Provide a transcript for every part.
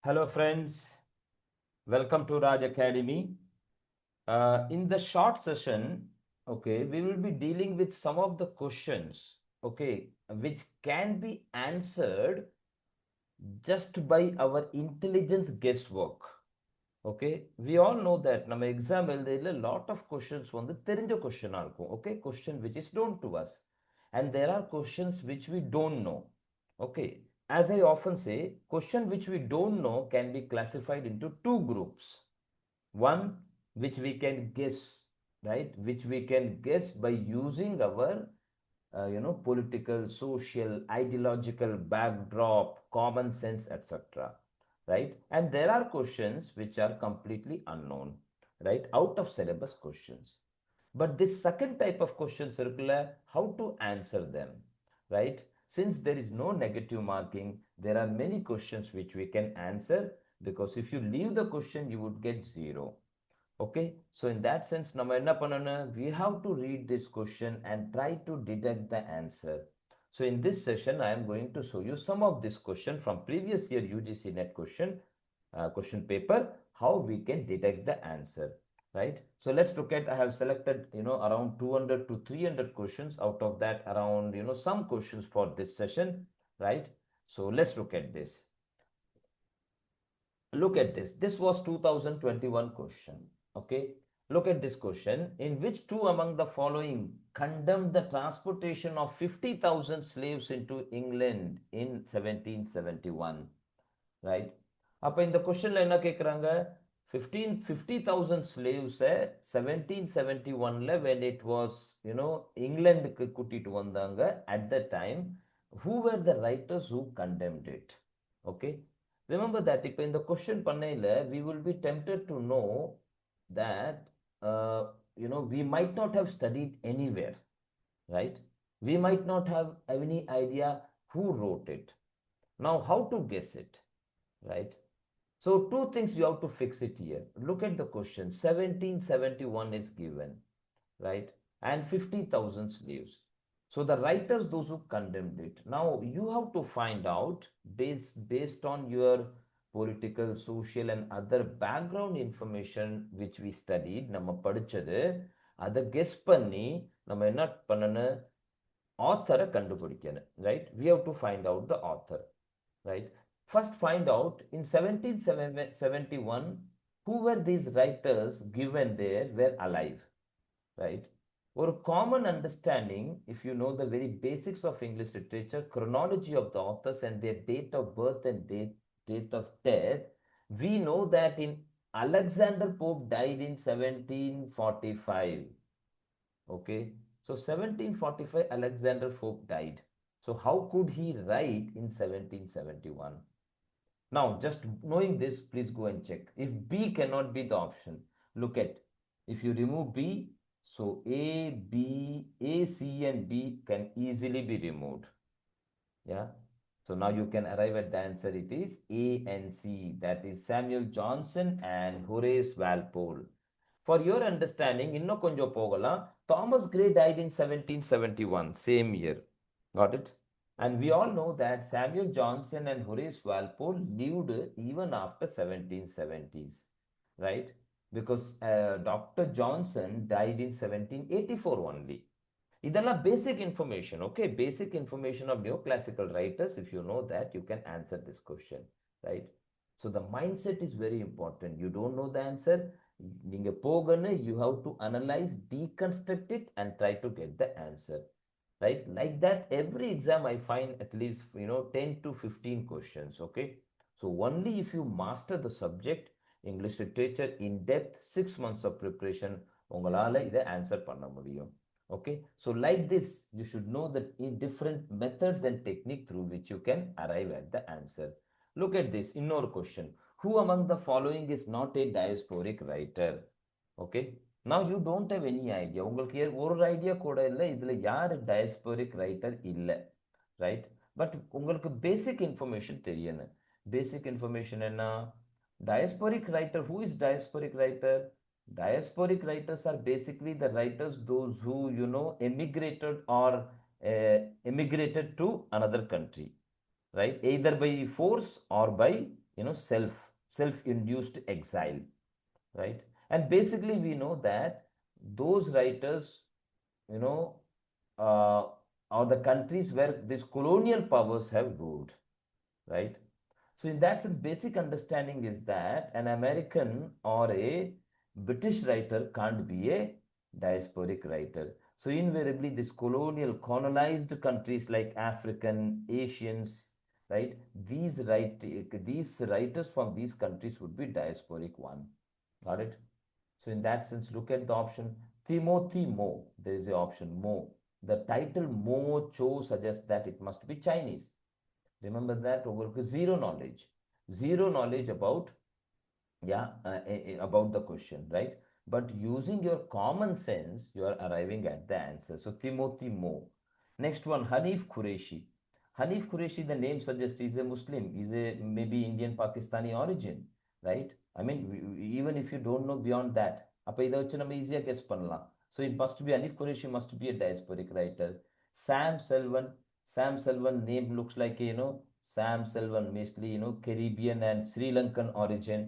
Hello, friends. Welcome to Raj Academy. In the short session, okay, we will be dealing with some of the questions, okay, which can be answered just by our intelligence guesswork. Okay, we all know that நம்ம exam எழுதையில lot of questions வந்து தெரிஞ்ச question இருக்கும். Okay, question which is known to us, and there are questions which we don't know. Okay, as I often say, question which we don't know can be classified into two groups. One which we can guess, right, which we can guess by using our political, social, ideological backdrop, common sense, etc. Right? And there are questions which are completely unknown, right? Out of syllabus questions. But this second type of questions, circular, how to answer them, right? Since there is no negative marking, there are many questions which we can answer, because if you leave the question, you would get zero. Okay, so in that sense, we have to read this question and try to detect the answer. So in this session, I am going to show you some of this question from previous year UGC NET question paper, how we can detect the answer, right? So let's look at, I have selected, around 200 to 300 questions. Out of that, around, some questions for this session, right? So let's look at this. Look at this. This was 2021 question. Okay. Look at this question. In which two among the following condemned the transportation of 50,000 slaves into England in 1771? Right. அப்போ இந்த கொஸ்டின்ல என்ன கேட்குறாங்க, 50,000 ஸ்லேவ்ஸை 1771ல when it was இங்கிலாந்துக்கு கூட்டிட்டு வந்தாங்க at the time, who were the writers who condemned it? Okay, remember that இப்போ இந்த கொஸ்டின் பண்ணையில் we will be tempted to know that we might not have studied anywhere, right? We might not have any idea who wrote it. Now how to guess it, right? So two things you have to fix it here. Look at the question. 1771 is given, right? And 50,000 slaves. So the writers, those who condemned it. Now you have to find out based on your political, social and other background information which we studied, நம்ம படிச்சது, அதை guess பண்ணி நம்ம என்ன பண்ணணும், author கண்டுபிடிக்கணும், right? We have to find out the author, right? First, find out in 1771 who were these writers given there were alive, right? Or common understanding, if you know the very basics of English literature, chronology of the authors and their date of birth and date of death, we know that in Alexander Pope died in 1745. Okay, so 1745 Alexander Pope died. So how could he write in 1771? Now, just knowing this, please go and check. If B cannot be the option, look at, if you remove B, so A, C and B can easily be removed. Yeah. So now you can arrive at the answer. It is A and C. That is Samuel Johnson and Horace Walpole. For your understanding, இன்னும் கொஞ்சம் போகலாம். Thomas Gray died in 1771, same year. Got it? And we all know that Samuel Johnson and Horace Walpole lived even after 1770s, right? Because Dr. Johnson died in 1784 only. இதெல்லாம் basic information, okay? Basic information of neoclassical writers. If you know that, you can answer this question, right? So the mindset is very important. You don't know the answer, நீங்க போகணும், you have to analyze, deconstruct it and try to get the answer, right? Like that, every exam I find at least 10 to 15 questions. Okay, so only if you master the subject, English literature in depth, 6 months of preparation, உங்களால இதை answer பண்ண முடியும். Okay, so like this, you should know that in different methods and technique through which you can arrive at the answer. Look at this, இன்னொரு question. Who among the following is not a diasporic writer? Okay, now you don't have any idea. உங்களுக்கு ஒரு idea கூட இல்லை இதுல யார் diasporic writer இல்லை, right? But உங்களுக்கு basic information தெரியணும். Basic information என்ன? Diasporic writer. Who is diasporic writer? Diasporic writers are basically the writers those who emigrated or emigrated to another country, right? Either by force or by self-induced exile, right? And basically we know that those writers, you know, uh, are the countries where these colonial powers have ruled, right? So in that sense, basic understanding is that an American or a British writer can't be a diasporic writer. So invariably, this colonial, colonized countries like African, Asians, right? These writers from these countries would be diasporic one. Got it? So in that sense, look at the option Timothy Mo. There is the option Mo. The title Mo Cho suggests that it must be Chinese. Remember that உங்களுக்கு zero knowledge, zero knowledge about, yeah, about the question, right? But using your common sense, you are arriving at the answer. So Timothy Mo. Next one, Hanif Qureshi. Hanif Qureshi, the name suggests he's a Muslim, he's a maybe Indian Pakistani origin, right? I mean, even if you don't know beyond that, அப்ப இதை வச்சு நம்ம ஈஸியா guess பண்ணலாம். So it must be Hanif Qureshi must be a diasporic writer. Sam Selvan. Sam Selvan name looks like, Sam Selvan, mostly, Caribbean and Sri Lankan origin.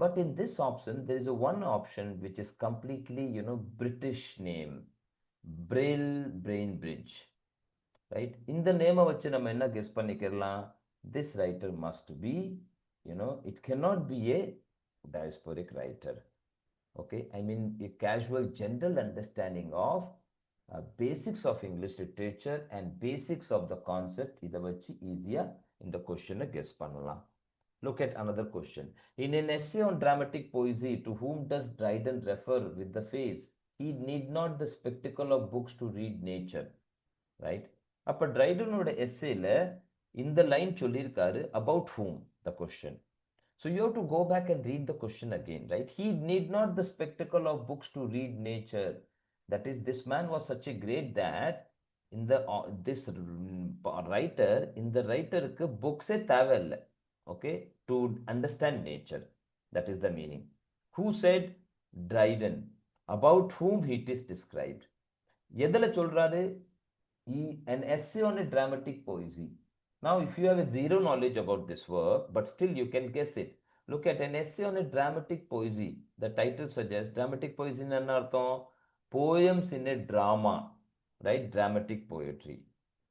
But in this option, there is a one option which is completely, British name. Braille Brain Bridge. Right? In the name of நம்ம என்ன guess பண்ணிக்கலாம்? This writer must be, it cannot be a diasporic writer. Okay? I mean, a casual general understanding of basics of English literature and basics of the concept இதை வச்சு ஈஸியா இந்த கொஸ்டினை guess பண்ணலாம். Look at another question. In an essay on dramatic poesy, to whom does Dryden refer with the phrase, he need not the spectacle of books to read nature, right? அப்ப Drydenோட essayல இந்த line சொல்லியிருக்காரு about whom, the question. So you have to go back and read the question again, right? He need not the spectacle of books to read nature. That is, this man was such a great that in the this writer, in the writerக்கு books தேவையில்லை, okay, to understand nature. That is the meaning. Who said? Dryden. About whom it is described. எதில் சொல்றாரு? An essay on a dramatic poesy. Now, if you have a zero knowledge about this work, but still you can guess it. Look at an essay on a dramatic poesy. The title suggests dramatic poesy in an artham, poems in a drama, right? Dramatic poetry,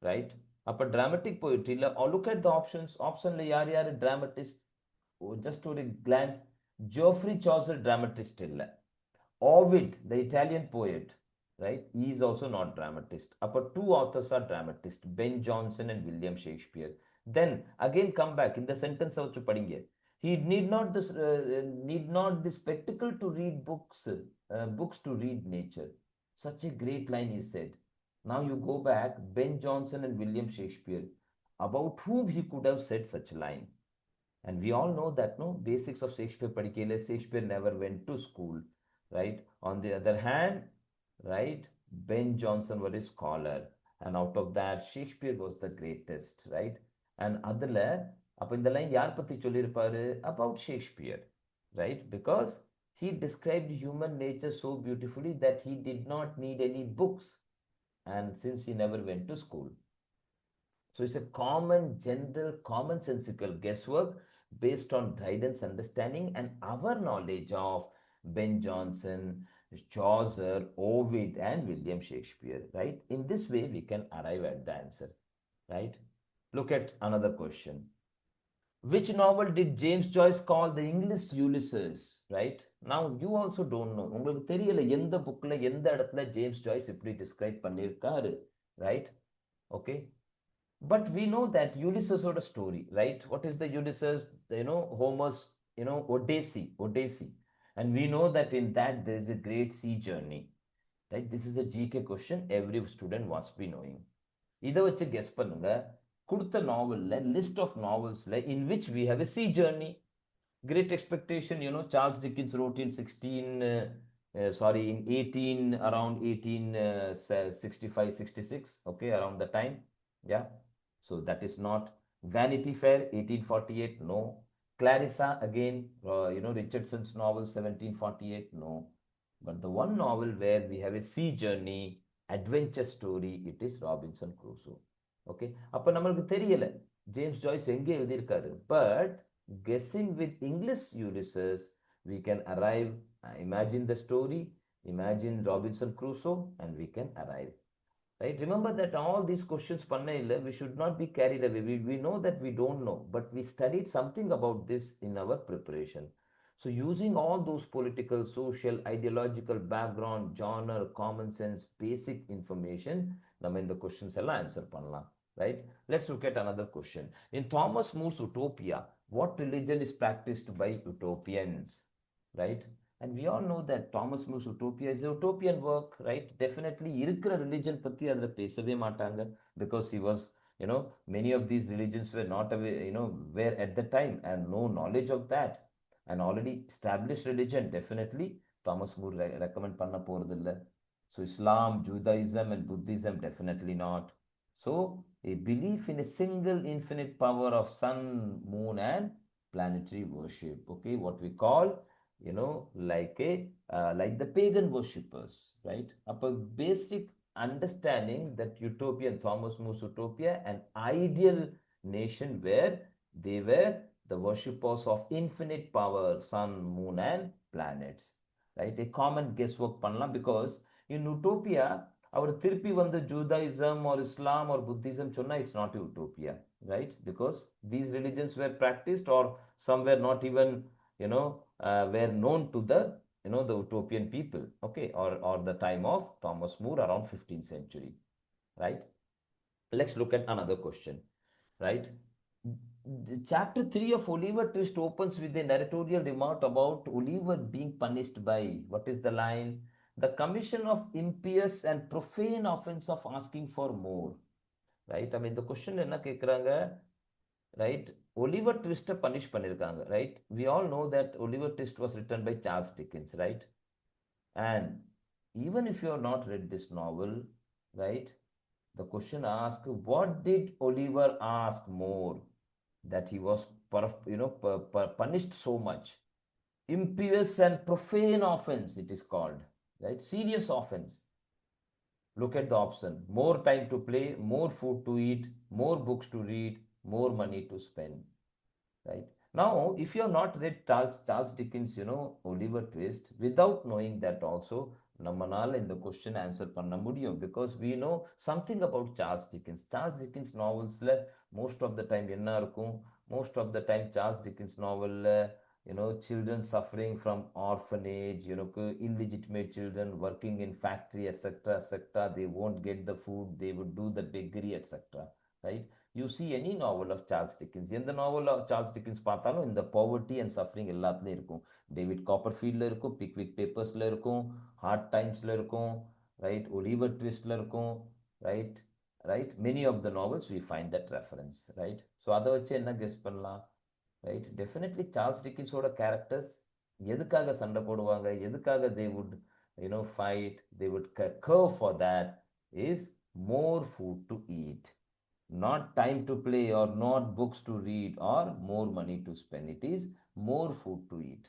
right? Upper dramatic poetry, look at the options. Option le yaar yaar dramatist. Just to a glance, Geoffrey Chaucer dramatist illa. Ovid, the Italian poet, right? He is also not dramatist. Upper two authors are dramatists, Ben Jonson and William Shakespeare. Then again come back in the sentence of padinge. He need not the spectacle to read books to read nature. Such a great line he said. Now you go back, Ben Jonson and William Shakespeare, about whom he could have said such a line. And we all know that, no, basics of Shakespeare padikele, Shakespeare never went to school, right? On the other hand, right, Ben Jonson was a scholar, and out of that, Shakespeare was the greatest, right? And அதில் அப்போ இந்த line யார் பற்றி சொல்லியிருப்பாரு? About Shakespeare, right? Because he described human nature so beautifully that he did not need any books, and since he never went to school. So it's a common, general, commonsensical guesswork based on Dryden's understanding and our knowledge of Ben Jonson, Chaucer, Ovid, and William Shakespeare, right? In this way, we can arrive at the answer, right? Look at another question. Which novel did James Joyce call the English Ulysses, right? Now, you also don't know. உங்களுக்கு தெரியல எந்த புக்ல எந்த இடத்துல James Joyce இப்படி describe பண்ணியிருக்காரு, right? Okay. But we know that Ulysses was a story, right? What is the Ulysses? Homer's, Odyssey. And we know that in that there is a great sea journey, right? This is a GK question every student must be knowing. இதை வச்சு guess பண்ணுங்க, கொடுத்த நாவல்ல list of நாவல்ஸ்ல in which we have a sea journey. Great Expectation, Charles Dickens wrote in 1865, 66, okay, around the time, yeah. So that is not. Vanity Fair, 1848, no. Clarissa, again, Richardson's novel, 1748, no. But the one novel where we have a sea journey, adventure story, it is Robinson Crusoe. Okay. அப்போ நம்மளுக்கு தெரியல James Joyce எங்கே எழுதியிருக்காரு. But guessing with English Ulysses, we can arrive, imagine the story, imagine Robinson Crusoe, and we can arrive. Right? Remember that all these questions, panna we should not be carried away. We know that we don't know, but we studied something about this in our preparation. So using all those political, social, ideological background, genre, common sense, basic information, நம்ம இந்த questions எல்லாம் answer பண்ணலாம். Right? Let's look at another question. In Thomas More's Utopia, what religion is practiced by utopians? Right? And we all know that Thomas More's Utopia is a utopian work, right? Definitely இருக்கிற religion பத்தி அதுல பேசவே மாட்டாங்க, because he was, many of these religions were not away, were at the time and no knowledge of that. An already established religion, definitely Thomas More recommend பண்ண போறதில்ல. So Islam, Judaism and Buddhism, definitely not. So a belief in a single infinite power of sun, moon and planetary worship, okay, what we call, like the pagan worshippers, right? A basic understanding that utopian Thomas More's Utopia, an ideal nation where they were the worshippers of infinite power, sun, moon, and planets, right? A common guesswork panna, because in Utopia, our திருப்பி வந்து Judaism or Islam or Buddhism சொன்னா it's not a utopia, right? Because these religions were practiced, or some were not even, were known to the, the utopian people, okay, or the time of Thomas More around 15th century, right? Let's look at another question, right? Chapter 3 of Oliver Twist opens with a narratorial remark about Oliver being punished by, what is the line? The commission of impious and profane offense of asking for more, right? I mean, the question என்ன கேட்குறாங்க, right? Oliver Twist punish பண்ணிருக்காங்க, right? We all know that Oliver Twist was written by Charles Dickens, right? And even if you have not read this novel, right, the question asks, what did Oliver ask more that he was, punished so much? Impious and profane offense, it is called, right? Serious offense. Look at the option: more time to play, more food to eat, more books to read, more money to spend, right? Now, if you have not read Charles Dickens, Oliver Twist, without knowing that also, நம்மனால இந்த question answer பண்ண முடியும், because we know something about Charles Dickens novelsல most of the time என்ன இருக்கும்? Most of the time Charles Dickens novelல, children suffering from orphanage, illegitimate children working in factory, etc., etc., they won't get the food, they would do the beggary, etc., right? You see any novel of Charles Dickens, எந்த novel of Charles Dickens பார்த்தாலும் இந்த poverty and suffering எல்லாத்துலயும் இருக்கும். David காப்பர்ஃபீல்டில் இருக்கும், பிக்விக் பேப்பர்ஸில் இருக்கும், heart டைம்ஸில் இருக்கும், right, Oliver ட்விஸ்டில் இருக்கும், right, right, many of the novels we find that reference, right? So அதை வச்சு என்ன கெஸ் பண்ணலாம், ரைட்? டெஃபினெட்லி சார்ல்ஸ் டிக்கின்ஸோட கேரக்டர்ஸ் எதுக்காக சண்டை போடுவாங்க, எதுக்காக they would fight, they would crave for that is more food to eat, not time to play or not books to read or more money to spend. It is more food to eat.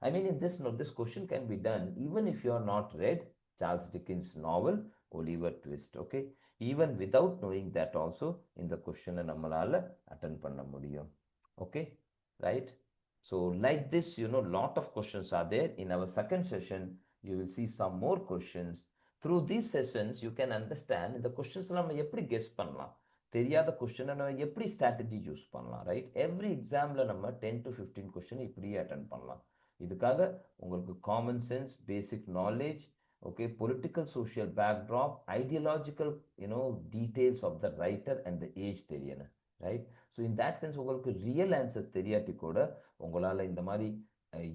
I mean, in this note, this question can be done even if you are not read Charles Dickens novel Oliver Twist, okay? Even without knowing that also, in the question நம்மளால attend பண்ண முடியும், okay, right? So like this, lot of questions are there. In our second session, you will see some more questions. Through these sessions, you can understand இந்த questions நம்ம எப்படி guess பண்ணலாம், தெரியாத கொஸ்டினை நம்ம எப்படி ஸ்ட்ராட்டஜி யூஸ் பண்ணலாம், ரைட்? எவ்ரி எக்ஸாமில் நம்ம 10 to 15 கொஸ்டின் இப்படியே அட்டன் பண்ணலாம். இதுக்காக உங்களுக்கு common sense, basic knowledge, okay, political social backdrop, ideological details of the writer and the age தெரியணும், right? So in that sense உங்களுக்கு ரியல் ஆன்சர் தெரியாட்டி கூட உங்களால் இந்த மாதிரி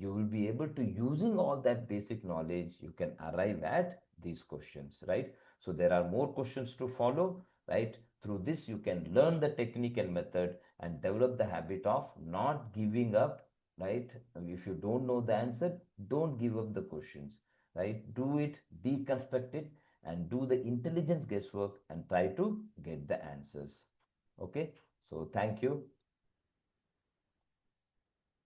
you will be able to, using all that basic knowledge, you can arrive at these questions, right? So there are more questions to follow, right? Through this, you can learn the technique and method and develop the habit of not giving up, right? If you don't know the answer, don't give up the questions, right? Do it, deconstruct it, and do the intelligence guesswork and try to get the answers. Okay? So thank you.